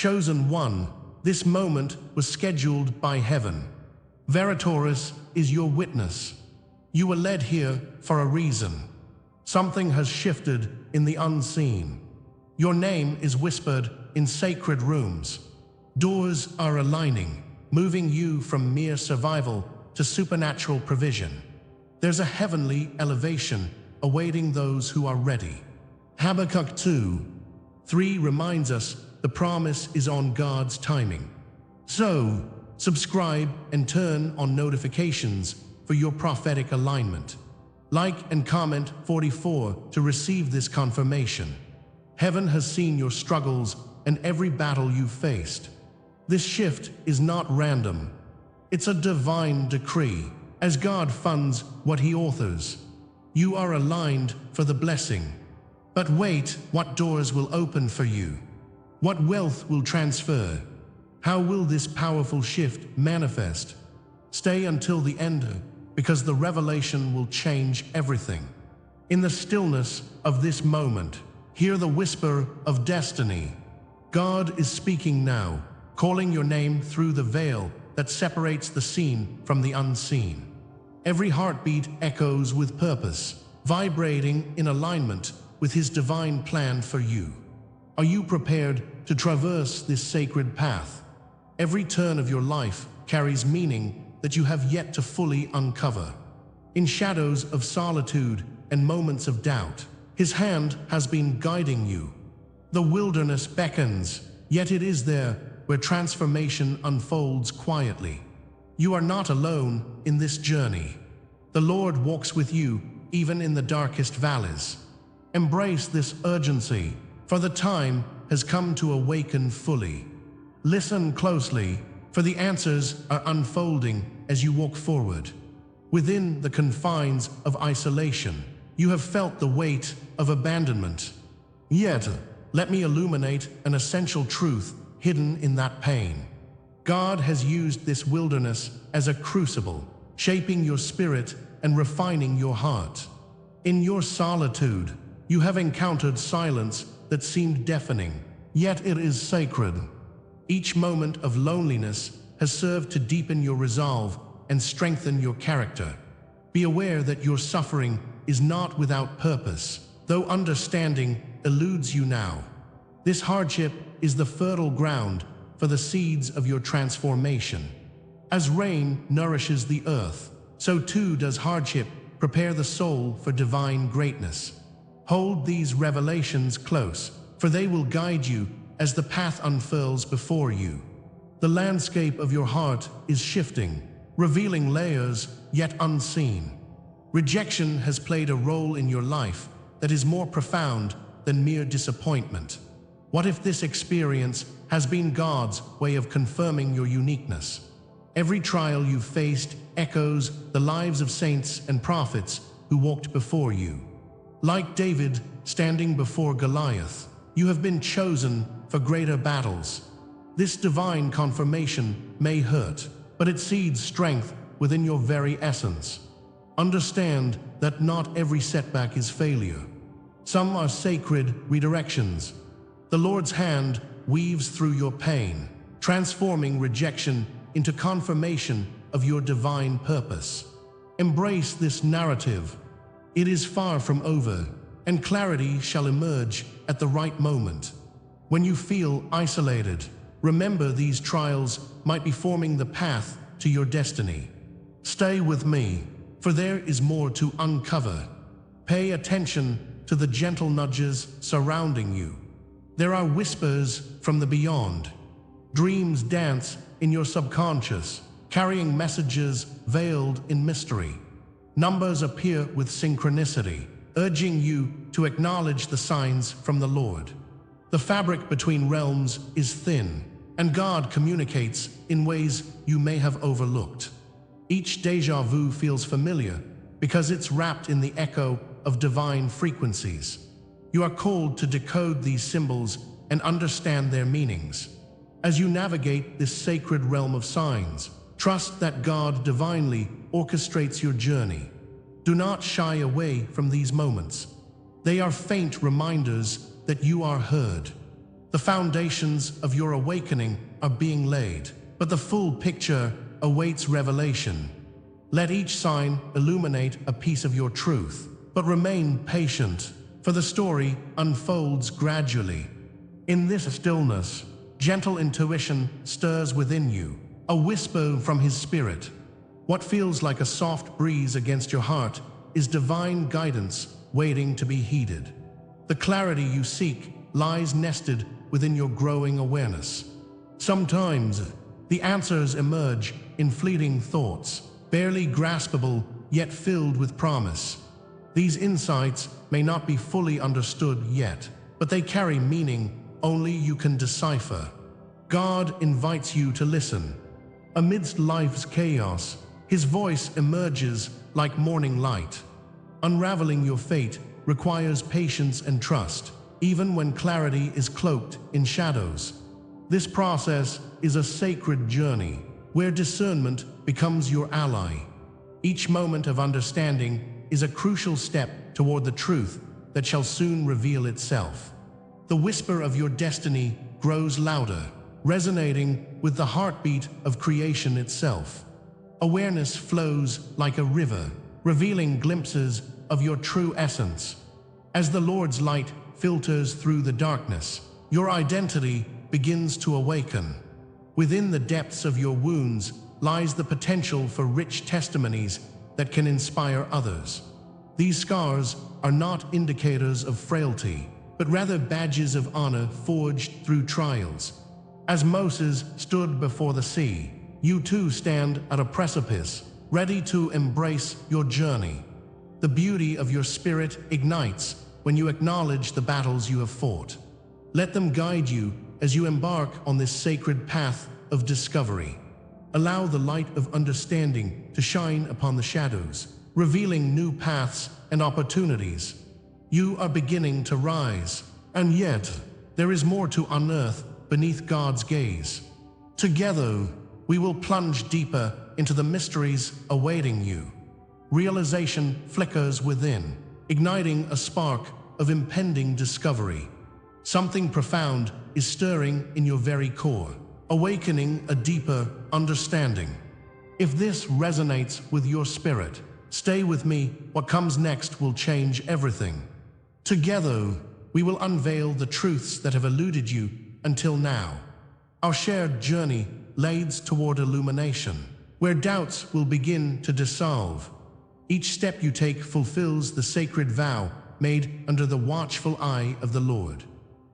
Chosen one, this moment was scheduled by heaven. Veritoris is your witness. You were led here for a reason. Something has shifted in the unseen. Your name is whispered in sacred rooms. Doors are aligning, moving you from mere survival to supernatural provision. There's a heavenly elevation awaiting those who are ready. Habakkuk 2:3 reminds us the promise is on God's timing. So, subscribe and turn on notifications for your prophetic alignment. Like and comment 44 to receive this confirmation. Heaven has seen your struggles and every battle you've faced. This shift is not random. It's a divine decree. As God funds what He authors, you are aligned for the blessing. But wait, what doors will open for you? What wealth will transfer? How will this powerful shift manifest? Stay until the end, because the revelation will change everything. In the stillness of this moment, hear the whisper of destiny. God is speaking now, calling your name through the veil that separates the seen from the unseen. Every heartbeat echoes with purpose, vibrating in alignment with His divine plan for you. Are you prepared to traverse this sacred path? Every turn of your life carries meaning that you have yet to fully uncover. In shadows of solitude and moments of doubt, His hand has been guiding you. The wilderness beckons, yet it is there where transformation unfolds quietly. You are not alone in this journey. The Lord walks with you even in the darkest valleys. Embrace this urgency, for the time has come to awaken fully. Listen closely, for the answers are unfolding as you walk forward. Within the confines of isolation, you have felt the weight of abandonment. Yet, let me illuminate an essential truth hidden in that pain. God has used this wilderness as a crucible, shaping your spirit and refining your heart. In your solitude, you have encountered silence that seemed deafening, yet it is sacred. Each moment of loneliness has served to deepen your resolve and strengthen your character. Be aware that your suffering is not without purpose, though understanding eludes you now. This hardship is the fertile ground for the seeds of your transformation. As rain nourishes the earth, so too does hardship prepare the soul for divine greatness. Hold these revelations close, for they will guide you as the path unfurls before you. The landscape of your heart is shifting, revealing layers yet unseen. Rejection has played a role in your life that is more profound than mere disappointment. What if this experience has been God's way of confirming your uniqueness? Every trial you've faced echoes the lives of saints and prophets who walked before you. Like David standing before Goliath, you have been chosen for greater battles. This divine confirmation may hurt, but it seeds strength within your very essence. Understand that not every setback is failure. Some are sacred redirections. The Lord's hand weaves through your pain, transforming rejection into confirmation of your divine purpose. Embrace this narrative. It is far from over, and clarity shall emerge at the right moment. When you feel isolated, remember these trials might be forming the path to your destiny. Stay with me, for there is more to uncover. Pay attention to the gentle nudges surrounding you. There are whispers from the beyond. Dreams dance in your subconscious, carrying messages veiled in mystery. Numbers appear with synchronicity, urging you to acknowledge the signs from the Lord. The fabric between realms is thin, and God communicates in ways you may have overlooked. Each déjà vu feels familiar because it's wrapped in the echo of divine frequencies. You are called to decode these symbols and understand their meanings. As you navigate this sacred realm of signs, trust that God divinely orchestrates your journey. Do not shy away from these moments. They are faint reminders that you are heard. The foundations of your awakening are being laid, but the full picture awaits revelation. Let each sign illuminate a piece of your truth, but remain patient, for the story unfolds gradually. In this stillness, gentle intuition stirs within you, a whisper from His Spirit. What feels like a soft breeze against your heart is divine guidance waiting to be heeded. The clarity you seek lies nested within your growing awareness. Sometimes, the answers emerge in fleeting thoughts, barely graspable yet filled with promise. These insights may not be fully understood yet, but they carry meaning only you can decipher. God invites you to listen. Amidst life's chaos, His voice emerges like morning light. Unraveling your fate requires patience and trust, even when clarity is cloaked in shadows. This process is a sacred journey, where discernment becomes your ally. Each moment of understanding is a crucial step toward the truth that shall soon reveal itself. The whisper of your destiny grows louder, resonating with the heartbeat of creation itself. Awareness flows like a river, revealing glimpses of your true essence. As the Lord's light filters through the darkness, your identity begins to awaken. Within the depths of your wounds lies the potential for rich testimonies that can inspire others. These scars are not indicators of frailty, but rather badges of honor forged through trials. As Moses stood before the sea, you too stand at a precipice, ready to embrace your journey. The beauty of your spirit ignites when you acknowledge the battles you have fought. Let them guide you as you embark on this sacred path of discovery. Allow the light of understanding to shine upon the shadows, revealing new paths and opportunities. You are beginning to rise, and yet there is more to unearth beneath God's gaze. Together, we will plunge deeper into the mysteries awaiting you. Realization flickers within, igniting a spark of impending discovery. Something profound is stirring in your very core, awakening a deeper understanding. If this resonates with your spirit, stay with me. What comes next will change everything. Together, we will unveil the truths that have eluded you until now. Our shared journey leads toward illumination, where doubts will begin to dissolve. Each step you take fulfills the sacred vow made under the watchful eye of the Lord.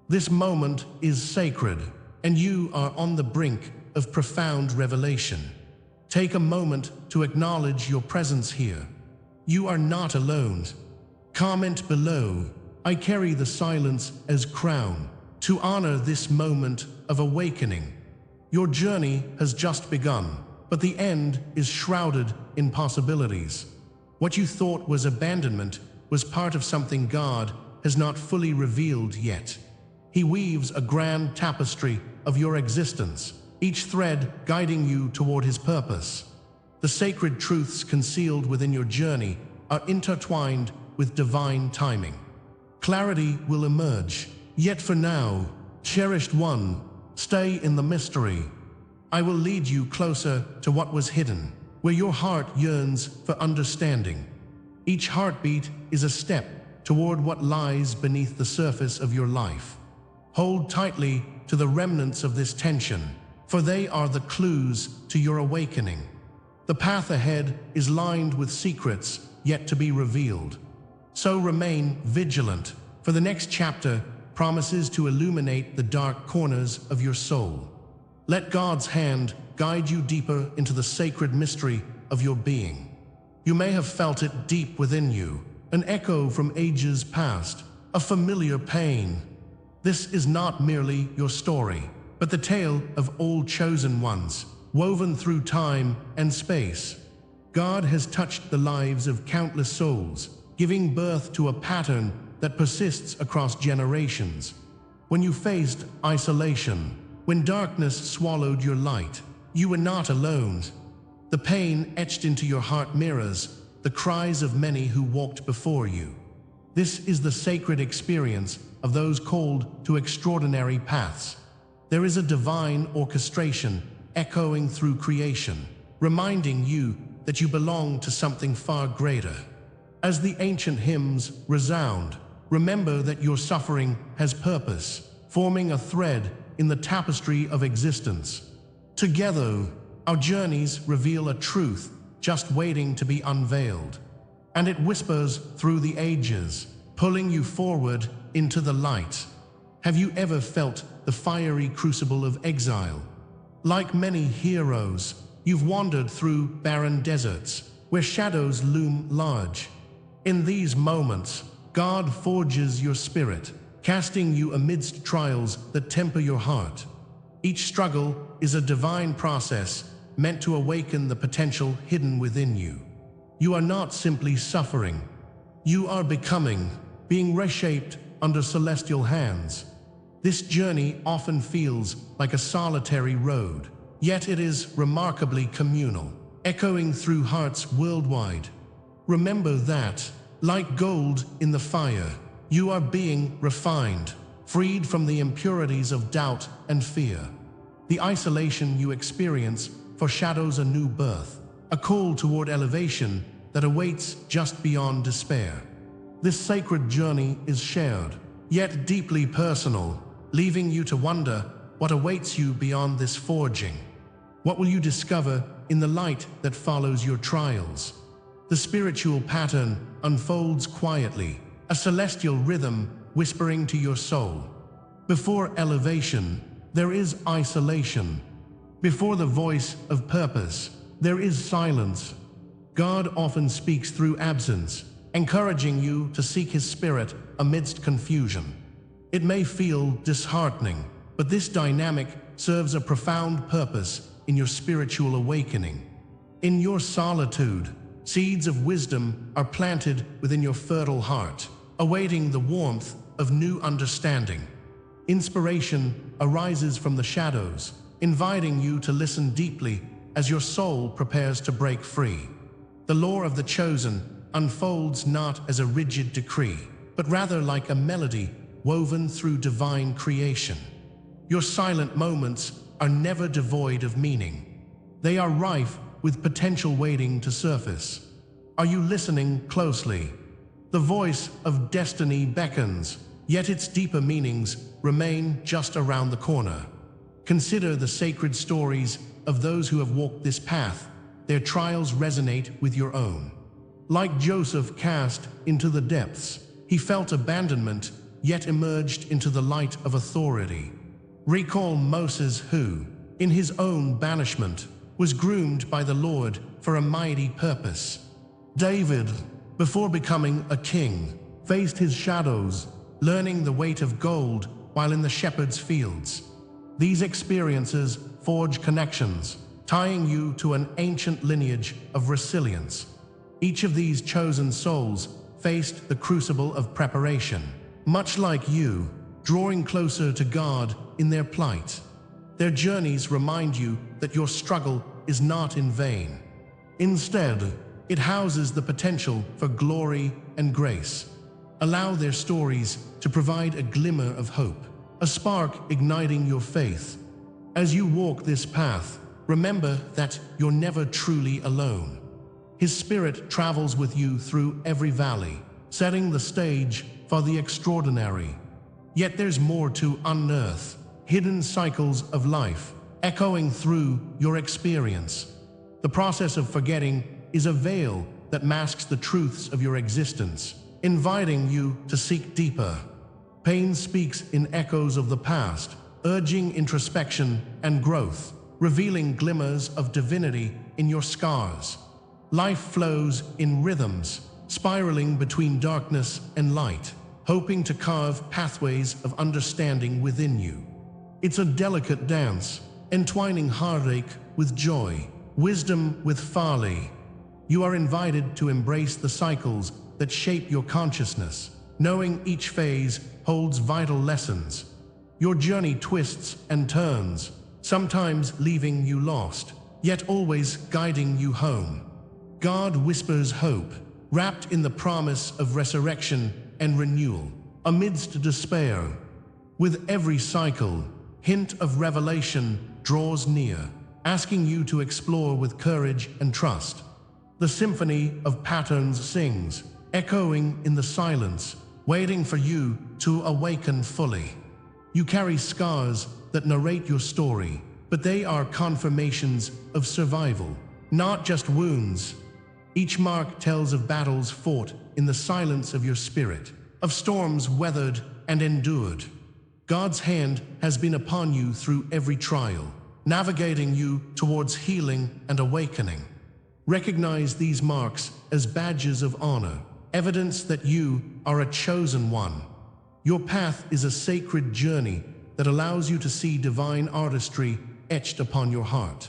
This moment is sacred, and you are on the brink of profound revelation. Take a moment to acknowledge your presence here. You are not alone. Comment below, "I carry the silence as crown," to honor this moment of awakening. Your journey has just begun, but the end is shrouded in possibilities. What you thought was abandonment was part of something God has not fully revealed yet. He weaves a grand tapestry of your existence, each thread guiding you toward His purpose. The sacred truths concealed within your journey are intertwined with divine timing. Clarity will emerge, yet for now, cherished one, stay in the mystery. I will lead you closer to what was hidden, where your heart yearns for understanding. Each heartbeat is a step toward what lies beneath the surface of your life. Hold tightly to the remnants of this tension, for they are the clues to your awakening. The path ahead is lined with secrets yet to be revealed. So remain vigilant, for the next chapter promises to illuminate the dark corners of your soul. Let God's hand guide you deeper into the sacred mystery of your being. You may have felt it deep within you, an echo from ages past, a familiar pain. This is not merely your story, but the tale of all chosen ones, woven through time and space. God has touched the lives of countless souls, giving birth to a pattern that persists across generations. When you faced isolation, when darkness swallowed your light, you were not alone. The pain etched into your heart mirrors the cries of many who walked before you. This is the sacred experience of those called to extraordinary paths. There is a divine orchestration echoing through creation, reminding you that you belong to something far greater. As the ancient hymns resound, remember that your suffering has purpose, forming a thread in the tapestry of existence. Together, our journeys reveal a truth just waiting to be unveiled, and it whispers through the ages, pulling you forward into the light. Have you ever felt the fiery crucible of exile? Like many heroes, you've wandered through barren deserts where shadows loom large. In these moments, God forges your spirit, casting you amidst trials that temper your heart. Each struggle is a divine process meant to awaken the potential hidden within you. You are not simply suffering. You are becoming, being reshaped under celestial hands. This journey often feels like a solitary road, yet it is remarkably communal, echoing through hearts worldwide. Remember that, like gold in the fire, you are being refined, freed from the impurities of doubt and fear. The isolation you experience foreshadows a new birth, a call toward elevation that awaits just beyond despair. This sacred journey is shared, yet deeply personal, leaving you to wonder what awaits you beyond this forging. What will you discover in the light that follows your trials? The spiritual pattern unfolds quietly, a celestial rhythm whispering to your soul. Before elevation, there is isolation. Before the voice of purpose, there is silence. God often speaks through absence, encouraging you to seek His Spirit amidst confusion. It may feel disheartening, but this dynamic serves a profound purpose in your spiritual awakening. In your solitude, seeds of wisdom are planted within your fertile heart, awaiting the warmth of new understanding. Inspiration arises from the shadows, inviting you to listen deeply as your soul prepares to break free. The law of the chosen unfolds not as a rigid decree, but rather like a melody woven through divine creation. Your silent moments are never devoid of meaning. They are rife with potential waiting to surface. Are you listening closely? The voice of destiny beckons, yet its deeper meanings remain just around the corner. Consider the sacred stories of those who have walked this path. Their trials resonate with your own. Like Joseph cast into the depths, he felt abandonment, yet emerged into the light of authority. Recall Moses who, in his own banishment, was groomed by the Lord for a mighty purpose. David, before becoming a king, faced his shadows, learning the weight of gold while in the shepherd's fields. These experiences forge connections, tying you to an ancient lineage of resilience. Each of these chosen souls faced the crucible of preparation, much like you, drawing closer to God in their plight. Their journeys remind you that your struggle is not in vain. Instead, it houses the potential for glory and grace. Allow their stories to provide a glimmer of hope, a spark igniting your faith. As you walk this path, remember that you're never truly alone. His Spirit travels with you through every valley, setting the stage for the extraordinary. Yet there's more to unearth, hidden cycles of life, echoing through your experience. The process of forgetting is a veil that masks the truths of your existence, inviting you to seek deeper. Pain speaks in echoes of the past, urging introspection and growth, revealing glimmers of divinity in your scars. Life flows in rhythms, spiraling between darkness and light, hoping to carve pathways of understanding within you. It's a delicate dance, entwining heartache with joy, wisdom with folly. You are invited to embrace the cycles that shape your consciousness, knowing each phase holds vital lessons. Your journey twists and turns, sometimes leaving you lost, yet always guiding you home. God whispers hope, wrapped in the promise of resurrection and renewal. amidst despair. With every cycle, hint of revelation draws near, asking you to explore with courage and trust. The symphony of patterns sings, echoing in the silence, waiting for you to awaken fully. You carry scars that narrate your story, but they are confirmations of survival, not just wounds. Each mark tells of battles fought in the silence of your spirit, of storms weathered and endured. God's hand has been upon you through every trial, navigating you towards healing and awakening. Recognize these marks as badges of honor, evidence that you are a chosen one. Your path is a sacred journey that allows you to see divine artistry etched upon your heart.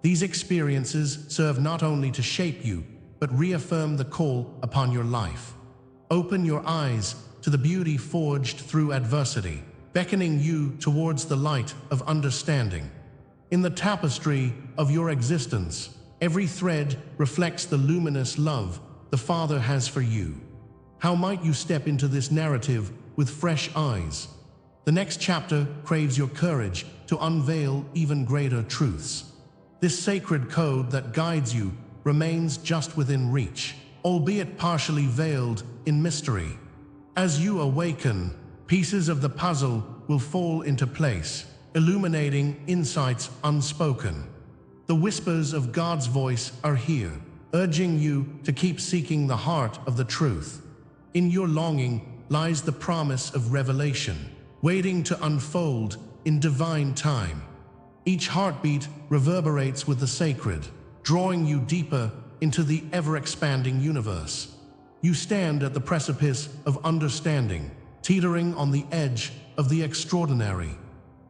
These experiences serve not only to shape you, but reaffirm the call upon your life. Open your eyes to the beauty forged through adversity, beckoning you towards the light of understanding. In the tapestry of your existence, every thread reflects the luminous love the Father has for you. How might you step into this narrative with fresh eyes? The next chapter craves your courage to unveil even greater truths. This sacred code that guides you remains just within reach, albeit partially veiled in mystery. As you awaken, pieces of the puzzle will fall into place, illuminating insights unspoken. The whispers of God's voice are here, urging you to keep seeking the heart of the truth. In your longing lies the promise of revelation, waiting to unfold in divine time. Each heartbeat reverberates with the sacred, drawing you deeper into the ever-expanding universe. You stand at the precipice of understanding, teetering on the edge of the extraordinary.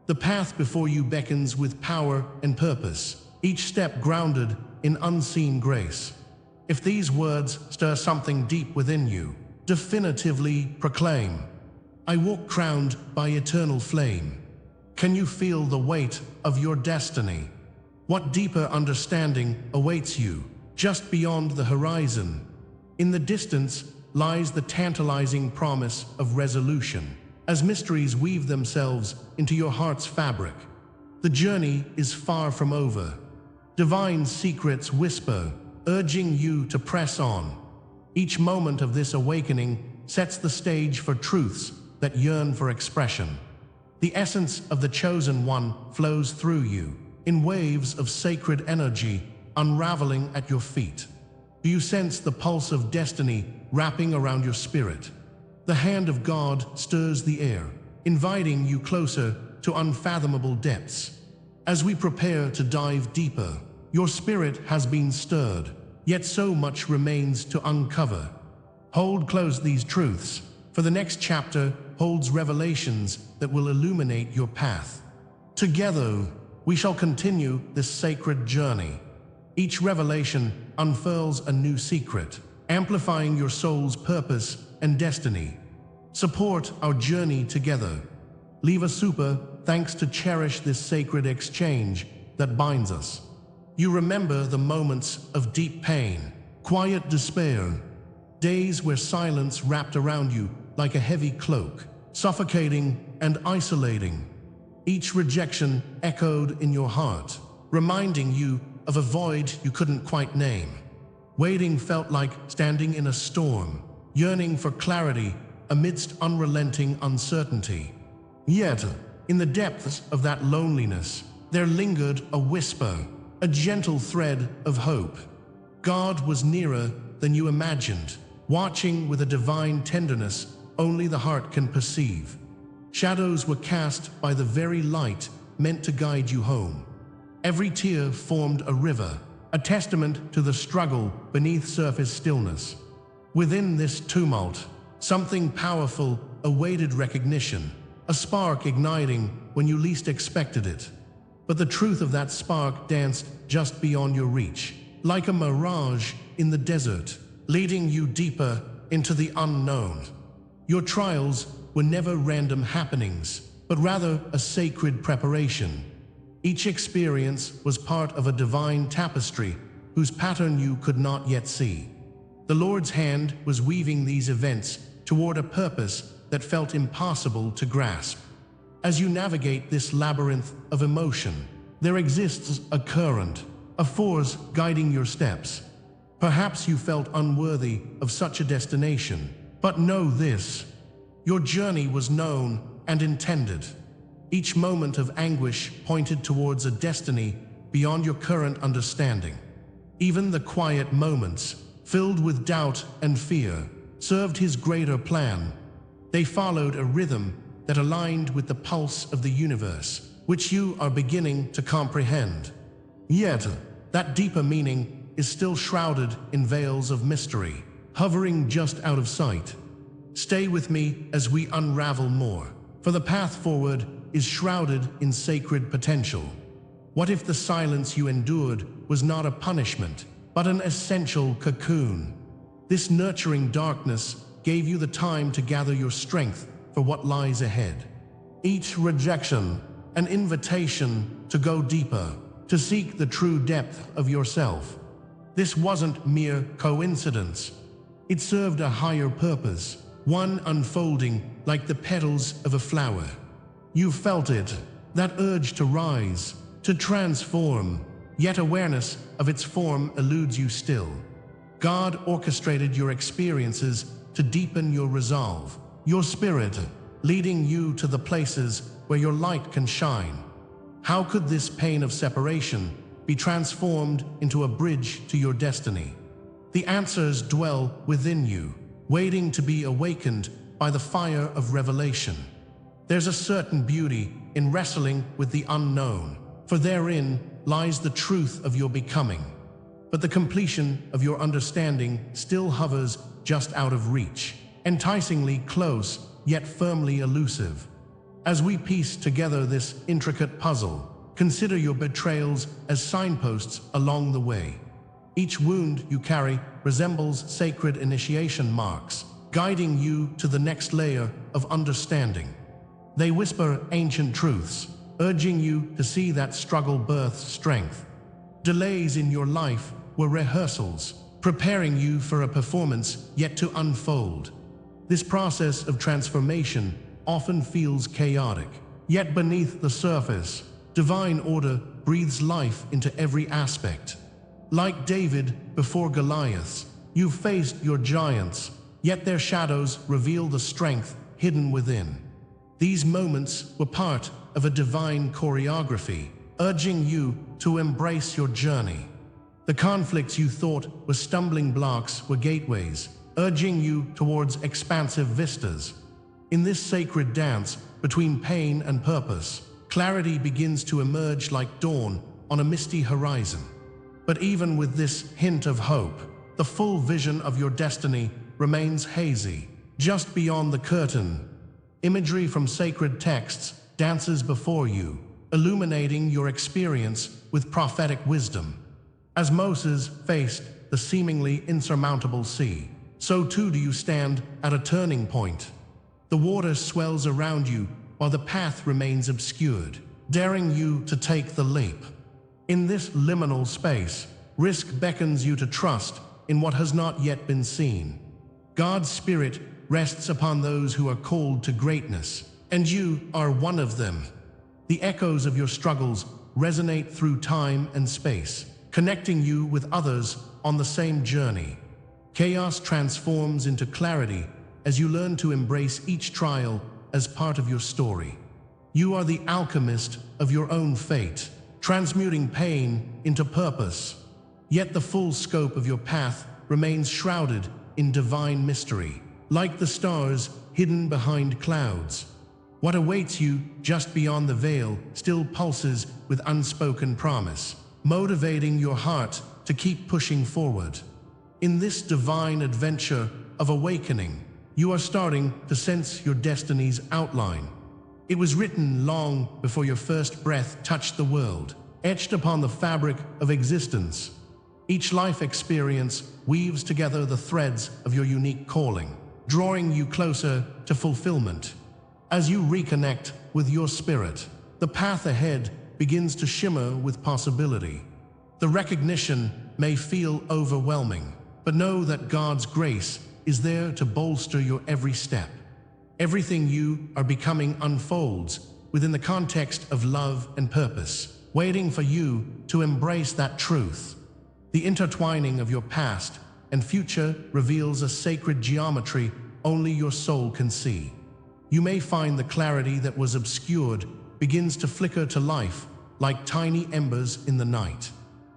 The path before you beckons with power and purpose, each step grounded in unseen grace. If these words stir something deep within you, definitively proclaim, "I walk crowned by eternal flame." Can you feel the weight of your destiny? What deeper understanding awaits you just beyond the horizon? In the distance lies the tantalizing promise of resolution, as mysteries weave themselves into your heart's fabric. The journey is far from over. Divine secrets whisper, urging you to press on. Each moment of this awakening sets the stage for truths that yearn for expression. The essence of the chosen one flows through you, in waves of sacred energy unraveling at your feet. Do you sense the pulse of destiny wrapping around your spirit? The hand of God stirs the air, inviting you closer to unfathomable depths. As we prepare to dive deeper, your spirit has been stirred, yet so much remains to uncover. Hold close these truths, for the next chapter holds revelations that will illuminate your path. Together, we shall continue this sacred journey. Each revelation unfurls a new secret, amplifying your soul's purpose and destiny. Support our journey together. Leave a super thanks to cherish this sacred exchange that binds us. You remember the moments of deep pain, quiet despair, days where silence wrapped around you like a heavy cloak, suffocating and isolating. Each rejection echoed in your heart, reminding you of a void you couldn't quite name. Waiting felt like standing in a storm, yearning for clarity amidst unrelenting uncertainty. Yet, in the depths of that loneliness, there lingered a whisper, a gentle thread of hope. God was nearer than you imagined, watching with a divine tenderness only the heart can perceive. Shadows were cast by the very light meant to guide you home. Every tear formed a river, a testament to the struggle beneath surface stillness. Within this tumult, something powerful awaited recognition, a spark igniting when you least expected it. But the truth of that spark danced just beyond your reach, like a mirage in the desert, leading you deeper into the unknown. Your trials were never random happenings, but rather a sacred preparation. Each experience was part of a divine tapestry whose pattern you could not yet see. The Lord's hand was weaving these events toward a purpose that felt impossible to grasp. As you navigate this labyrinth of emotion, there exists a current, a force guiding your steps. Perhaps you felt unworthy of such a destination, but know this: your journey was known and intended. Each moment of anguish pointed towards a destiny beyond your current understanding. Even the quiet moments, filled with doubt and fear, served his greater plan. They followed a rhythm that aligned with the pulse of the universe, which you are beginning to comprehend. Yet, that deeper meaning is still shrouded in veils of mystery, hovering just out of sight. Stay with me as we unravel more, for the path forward is shrouded in sacred potential. What if the silence you endured was not a punishment, but an essential cocoon? This nurturing darkness gave you the time to gather your strength for what lies ahead. Each rejection, an invitation to go deeper, to seek the true depth of yourself. This wasn't mere coincidence. It served a higher purpose, one unfolding like the petals of a flower. You felt it, that urge to rise, to transform, yet awareness of its form eludes you still. God orchestrated your experiences to deepen your resolve, your spirit, leading you to the places where your light can shine. How could this pain of separation be transformed into a bridge to your destiny? The answers dwell within you, waiting to be awakened by the fire of revelation. There's a certain beauty in wrestling with the unknown, for therein lies the truth of your becoming. But the completion of your understanding still hovers just out of reach, enticingly close, yet firmly elusive. As we piece together this intricate puzzle, consider your betrayals as signposts along the way. Each wound you carry resembles sacred initiation marks, guiding you to the next layer of understanding. They whisper ancient truths, urging you to see that struggle births strength. Delays in your life were rehearsals, preparing you for a performance yet to unfold. This process of transformation often feels chaotic, yet beneath the surface, divine order breathes life into every aspect. Like David before Goliath, you faced your giants, yet their shadows reveal the strength hidden within. These moments were part of a divine choreography, urging you to embrace your journey. The conflicts you thought were stumbling blocks were gateways, urging you towards expansive vistas. In this sacred dance between pain and purpose, clarity begins to emerge like dawn on a misty horizon. But even with this hint of hope, the full vision of your destiny remains hazy. Just beyond the curtain, imagery from sacred texts dances before you, illuminating your experience with prophetic wisdom. As Moses faced the seemingly insurmountable sea, so too do you stand at a turning point. The water swells around you while the path remains obscured, daring you to take the leap. In this liminal space, risk beckons you to trust in what has not yet been seen. God's Spirit rests upon those who are called to greatness, and you are one of them. The echoes of your struggles resonate through time and space, connecting you with others on the same journey. Chaos transforms into clarity as you learn to embrace each trial as part of your story. You are the alchemist of your own fate, transmuting pain into purpose. Yet the full scope of your path remains shrouded in divine mystery, like the stars hidden behind clouds. What awaits you just beyond the veil still pulses with unspoken promise, motivating your heart to keep pushing forward. In this divine adventure of awakening, you are starting to sense your destiny's outline. It was written long before your first breath touched the world, etched upon the fabric of existence. Each life experience weaves together the threads of your unique calling, drawing you closer to fulfillment. As you reconnect with your spirit, the path ahead begins to shimmer with possibility. The recognition may feel overwhelming, but know that God's grace is there to bolster your every step. Everything you are becoming unfolds within the context of love and purpose, waiting for you to embrace that truth. The intertwining of your past and future reveals a sacred geometry only your soul can see. You may find the clarity that was obscured begins to flicker to life like tiny embers in the night.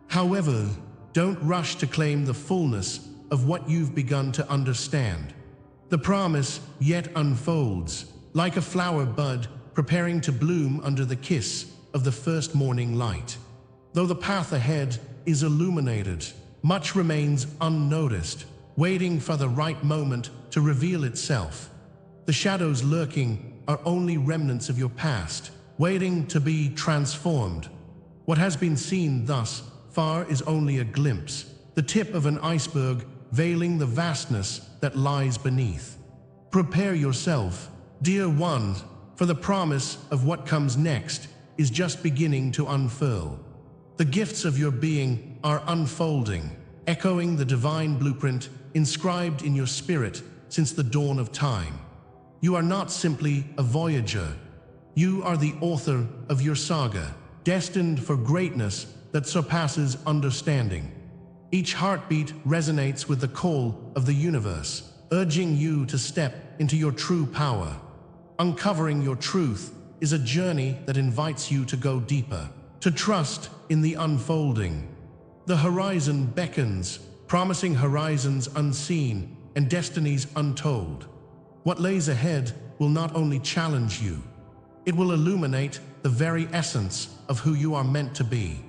However, don't rush to claim the fullness of what you've begun to understand. The promise yet unfolds, like a flower bud preparing to bloom under the kiss of the first morning light. Though the path ahead is illuminated, much remains unnoticed, waiting for the right moment to reveal itself. The shadows lurking are only remnants of your past, waiting to be transformed. What has been seen thus far is only a glimpse, the tip of an iceberg veiling the vastness that lies beneath. Prepare yourself, dear one, for the promise of what comes next is just beginning to unfurl. The gifts of your being are unfolding, echoing the divine blueprint inscribed in your spirit since the dawn of time. You are not simply a voyager. You are the author of your saga, destined for greatness that surpasses understanding. Each heartbeat resonates with the call of the universe, urging you to step into your true power. Uncovering your truth is a journey that invites you to go deeper, to trust in the unfolding. The horizon beckons, promising horizons unseen and destinies untold. What lays ahead will not only challenge you, it will illuminate the very essence of who you are meant to be.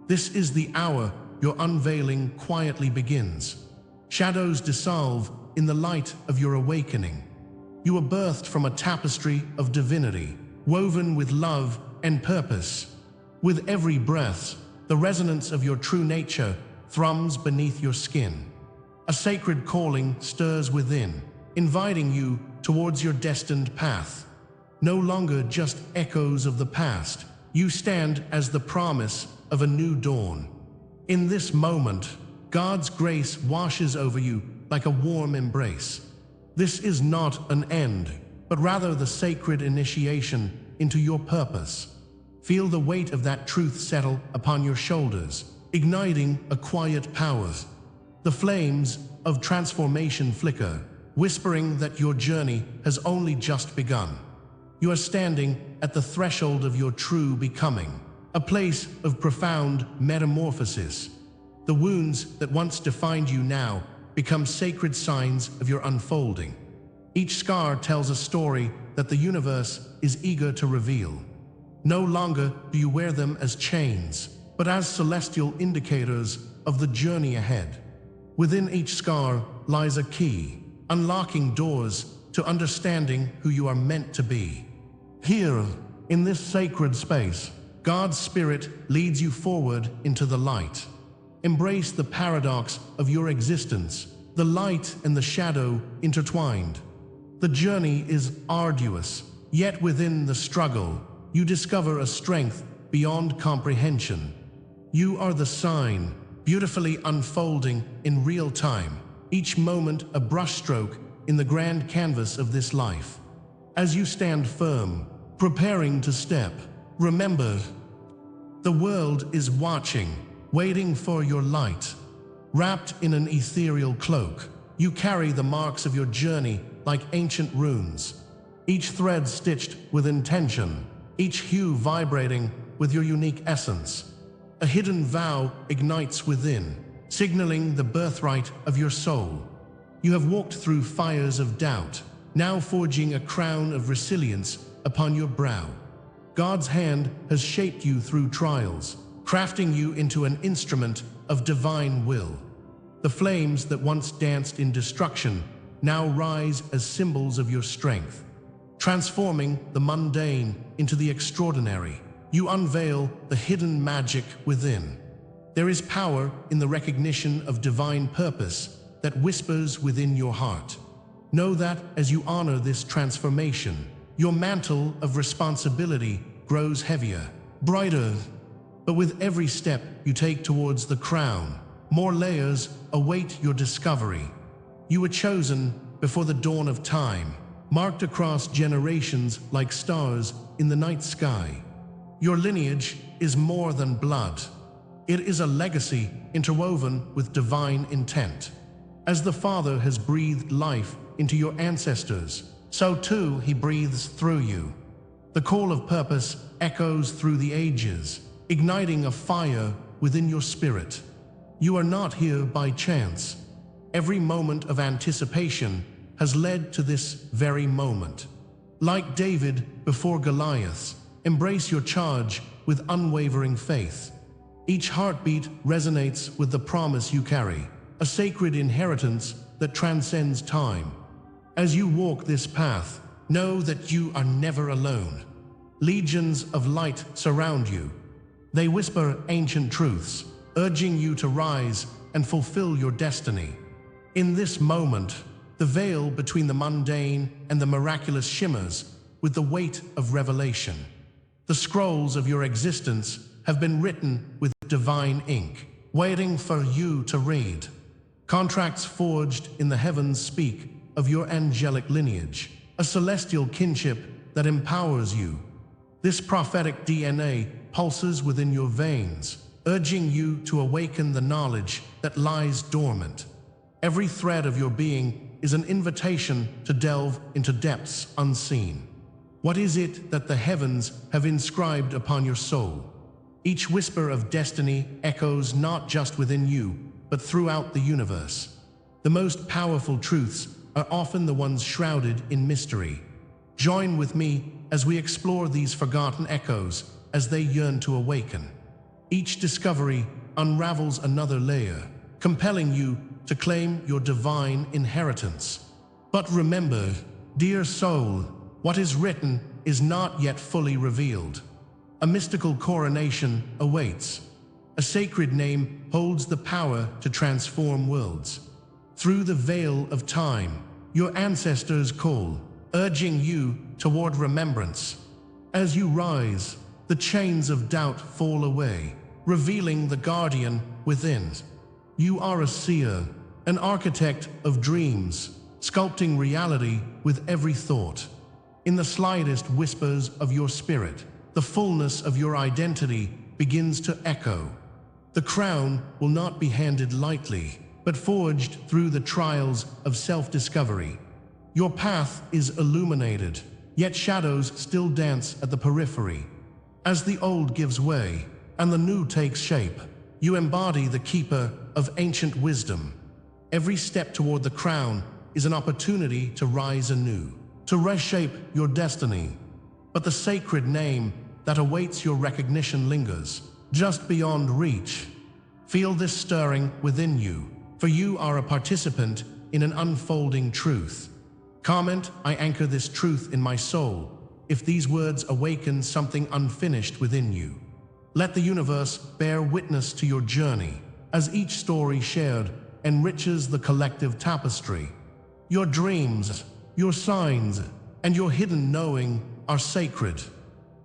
This is the hour your unveiling quietly begins. Shadows dissolve in the light of your awakening. You are birthed from a tapestry of divinity, woven with love and purpose. With every breath, the resonance of your true nature thrums beneath your skin. A sacred calling stirs within, inviting you towards your destined path. No longer just echoes of the past, you stand as the promise of a new dawn. In this moment, God's grace washes over you like a warm embrace. This is not an end, but rather the sacred initiation into your purpose. Feel the weight of that truth settle upon your shoulders, igniting a quiet power. The flames of transformation flicker, whispering that your journey has only just begun. You are standing at the threshold of your true becoming, a place of profound metamorphosis. The wounds that once defined you now become sacred signs of your unfolding. Each scar tells a story that the universe is eager to reveal. No longer do you wear them as chains, but as celestial indicators of the journey ahead. Within each scar lies a key, unlocking doors to understanding who you are meant to be. Here, in this sacred space, God's Spirit leads you forward into the light. Embrace the paradox of your existence, the light and the shadow intertwined. The journey is arduous, yet within the struggle, you discover a strength beyond comprehension. You are the sign, beautifully unfolding in real time, each moment a brushstroke in the grand canvas of this life. As you stand firm, preparing to step, remember, the world is watching, waiting for your light. Wrapped in an ethereal cloak, you carry the marks of your journey like ancient runes, each thread stitched with intention, each hue vibrating with your unique essence. A hidden vow ignites within, signaling the birthright of your soul. You have walked through fires of doubt, now forging a crown of resilience upon your brow. God's hand has shaped you through trials, crafting you into an instrument of divine will. The flames that once danced in destruction now rise as symbols of your strength. Transforming the mundane into the extraordinary, you unveil the hidden magic within. There is power in the recognition of divine purpose that whispers within your heart. Know that as you honor this transformation, your mantle of responsibility grows heavier, brighter. But with every step you take towards the crown, more layers await your discovery. You were chosen before the dawn of time, marked across generations like stars in the night sky. Your lineage is more than blood. It is a legacy interwoven with divine intent. As the Father has breathed life into your ancestors, so too He breathes through you. The call of purpose echoes through the ages, igniting a fire within your spirit. You are not here by chance. Every moment of anticipation has led to this very moment. Like David before Goliath, embrace your charge with unwavering faith. Each heartbeat resonates with the promise you carry, a sacred inheritance that transcends time. As you walk this path, know that you are never alone. Legions of light surround you. They whisper ancient truths, urging you to rise and fulfill your destiny. In this moment, the veil between the mundane and the miraculous shimmers with the weight of revelation. The scrolls of your existence have been written with divine ink, waiting for you to read. Contracts forged in the heavens speak of your angelic lineage, a celestial kinship that empowers you. This prophetic DNA pulses within your veins, urging you to awaken the knowledge that lies dormant. Every thread of your being is an invitation to delve into depths unseen. What is it that the heavens have inscribed upon your soul? Each whisper of destiny echoes not just within you, but throughout the universe. The most powerful truths are often the ones shrouded in mystery. Join with me as we explore these forgotten echoes as they yearn to awaken. Each discovery unravels another layer, compelling you to claim your divine inheritance. But remember, dear soul, what is written is not yet fully revealed. A mystical coronation awaits. A sacred name holds the power to transform worlds. Through the veil of time, your ancestors call, urging you toward remembrance. As you rise, the chains of doubt fall away, revealing the guardian within. You are a seer, an architect of dreams, sculpting reality with every thought. In the slightest whispers of your spirit, the fullness of your identity begins to echo. The crown will not be handed lightly, but forged through the trials of self-discovery. Your path is illuminated, yet shadows still dance at the periphery. As the old gives way and the new takes shape, you embody the keeper of ancient wisdom. Every step toward the crown is an opportunity to rise anew, to reshape your destiny. But the sacred name that awaits your recognition lingers, just beyond reach. Feel this stirring within you, for you are a participant in an unfolding truth. Comment, "I anchor this truth in my soul," if these words awaken something unfinished within you. Let the universe bear witness to your journey, as each story shared enriches the collective tapestry. Your dreams, your signs, and your hidden knowing are sacred.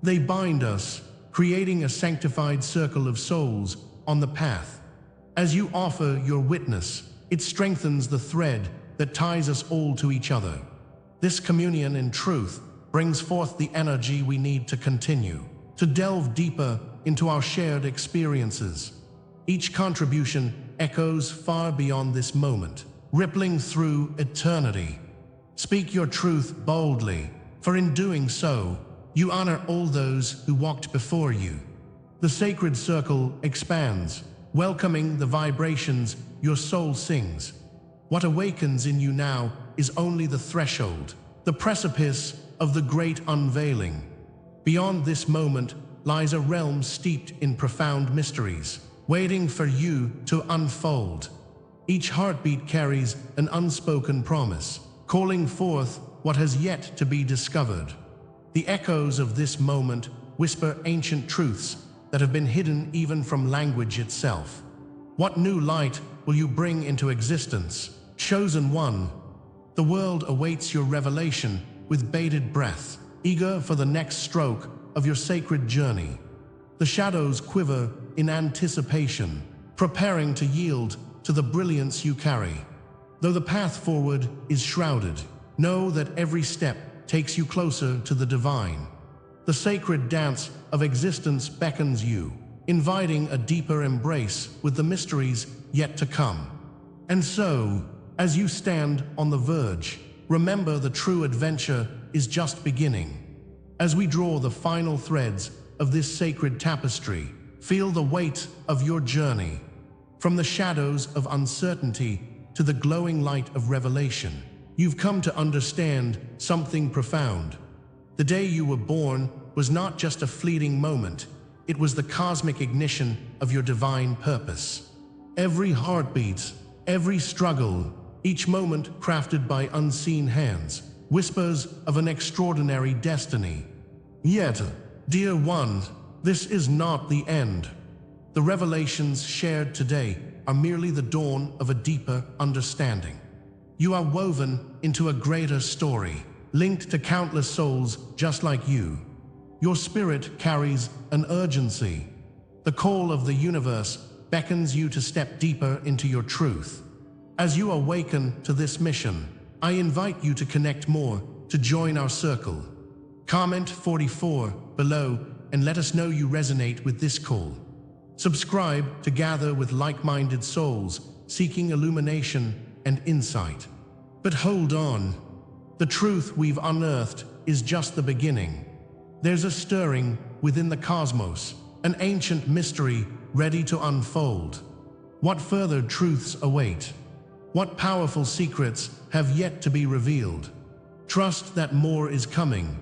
They bind us, creating a sanctified circle of souls on the path. As you offer your witness, it strengthens the thread that ties us all to each other. This communion in truth brings forth the energy we need to continue, to delve deeper into our shared experiences. Each contribution echoes far beyond this moment, rippling through eternity. Speak your truth boldly, for in doing so, you honor all those who walked before you. The sacred circle expands, welcoming the vibrations your soul sings. What awakens in you now is only the threshold, the precipice of the great unveiling. Beyond this moment lies a realm steeped in profound mysteries, waiting for you to unfold. Each heartbeat carries an unspoken promise, calling forth what has yet to be discovered. The echoes of this moment whisper ancient truths that have been hidden even from language itself. What new light will you bring into existence, chosen one? The world awaits your revelation with bated breath, eager for the next stroke of your sacred journey. The shadows quiver in anticipation, preparing to yield to the brilliance you carry. Though the path forward is shrouded, Know that every step takes you closer to the divine. The sacred dance of existence beckons you, inviting a deeper embrace with the mysteries yet to come. And so, as you stand on the verge, remember the true adventure is just beginning. As we draw the final threads of this sacred tapestry, feel the weight of your journey. From the shadows of uncertainty to the glowing light of revelation, you've come to understand something profound. The day you were born was not just a fleeting moment, it was the cosmic ignition of your divine purpose. Every heartbeat, every struggle, each moment crafted by unseen hands, whispers of an extraordinary destiny. Yet, dear one, this is not the end. The revelations shared today are merely the dawn of a deeper understanding. You are woven into a greater story, linked to countless souls just like you. Your spirit carries an urgency. The call of the universe beckons you to step deeper into your truth. As you awaken to this mission, I invite you to connect more, to join our circle. Comment 44 below and let us know you resonate with this call. Subscribe to gather with like-minded souls seeking illumination and insight. But hold on. The truth we've unearthed is just the beginning. There's a stirring within the cosmos, an ancient mystery ready to unfold. What further truths await? What powerful secrets have yet to be revealed? Trust that more is coming.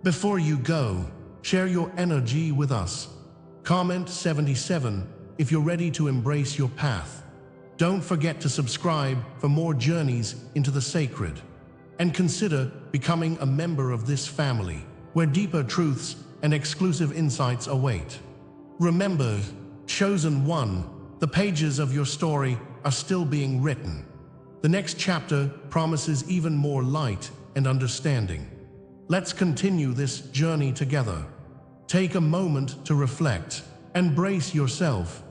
Before you go, share your energy with us. Comment 77 if you're ready to embrace your path. Don't forget to subscribe for more journeys into the sacred. And consider becoming a member of this family, where deeper truths and exclusive insights await. Remember, chosen one, the pages of your story are still being written. The next chapter promises even more light and understanding. Let's continue this journey together. Take a moment to reflect and brace yourself.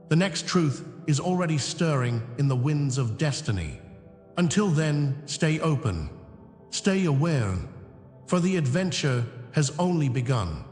The next truth is already stirring in the winds of destiny. Until then, stay open, stay aware, for the adventure has only begun.